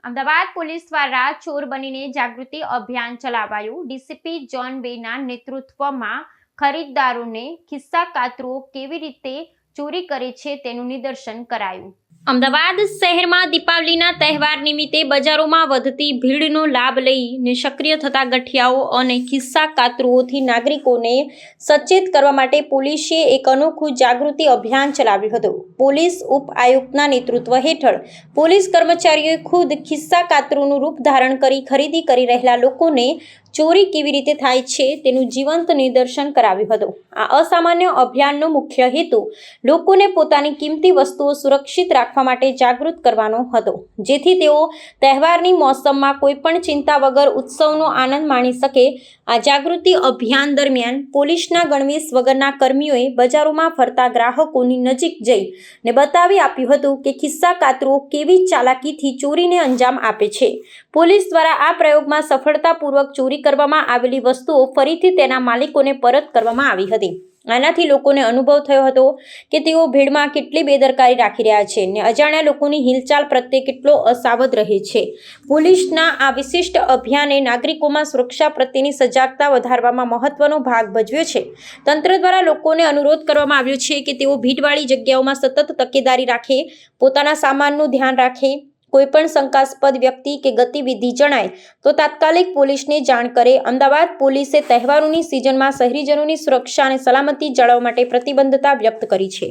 Ahmedabad police દ્વારા ચોર બનીને જાગૃતિ અભિયાન ચલાવાયું। ડીસીપી જોન બેના નેતૃત્વમાં ખરીદદારોને ખિસ્સા કાતરુઓ કેવી રીતે ચોરી કરે છે તેનું નિદર્શન કરાયું। અમદાવાદ શહેરમાં દીપાવલીના તહેવાર નિમિત્તે બજારોમાં વધતી ભીડનો લાભ લઈને સક્રિય થતા ગઠિયાઓ અને ખિસ્સા કાતરુઓથી નાગરિકોને સચેત કરવા માટે પોલીસે એક અનોખું જાગૃતિ અભિયાન ચલાવ્યું હતું। પોલીસ ઉપ આયુક્તના નેતૃત્વ હેઠળ પોલીસ કર્મચારીઓએ ખુદ ખિસ્સા કાતરુનું રૂપ ધારણ કરી ખરીદી કરી રહેલા લોકોને ચોરી કેવી રીતે થાય છે તેનું જીવંત નિદર્શન કરાવ્યું હતું। આ અસામાન્ય અભિયાનનો મુખ્ય હેતુ લોકોને પોતાની કિંમતી વસ્તુઓ સુરક્ષિત રાખવા માટે જાગૃત કરવાનો હતો, જેથી તેઓ તહેવારની મોસમમાં કોઈપણ ચિંતા વગર ઉત્સવનો આનંદ માણી શકે। આ જાગૃતિ અભિયાન દરમિયાન પોલીસના ગણવેશ વગરના કર્મીઓએ બજારોમાં ફરતા ગ્રાહકોની નજીક જઈને બતાવી આપ્યું હતું કે ખિસ્સા કાતરુઓ કેવી ચાલાકીથી ચોરીને અંજામ આપે છે। પોલીસ દ્વારા આ પ્રયોગમાં સફળતાપૂર્વક ચોરી કરવામાં આવેલી વસ્તુઓ ફરીથી તેના માલિકોને પરત કરવામાં આવી હતી। આનાથી લોકોને અનુભવ થયો હતો કે તેઓ ભીડમાં કેટલી બેદરકારી રાખી રહ્યા છે અને અજાણ્યા લોકોની હિલચાલ પ્રત્યે કેટલો અસાવધ રહે છે। પોલીસના આ વિશિષ્ટ અભિયાને નાગરિકોમાં સુરક્ષા પ્રત્યેની સજાગતા વધારવામાં મહત્વનો ભાગ ભજવ્યો છે। તંત્ર દ્વારા લોકોને અનુરોધ કરવામાં આવ્યો છે કે તેઓ ભીડવાળી જગ્યાઓમાં સતત તકેદારી રાખે, પોતાના સામાનનું ધ્યાન રાખે, કોઈપણ શંકાસ્પદ વ્યક્તિ કે ગતિવિધિ જણાય તો તાત્કાલિક પોલીસને જાણ કરે। અમદાવાદ પોલીસે તહેવારોની સિઝનમાં શહેરીજનોની સુરક્ષા અને સલામતી જાળવવા માટે પ્રતિબદ્ધતા વ્યક્ત કરી છે।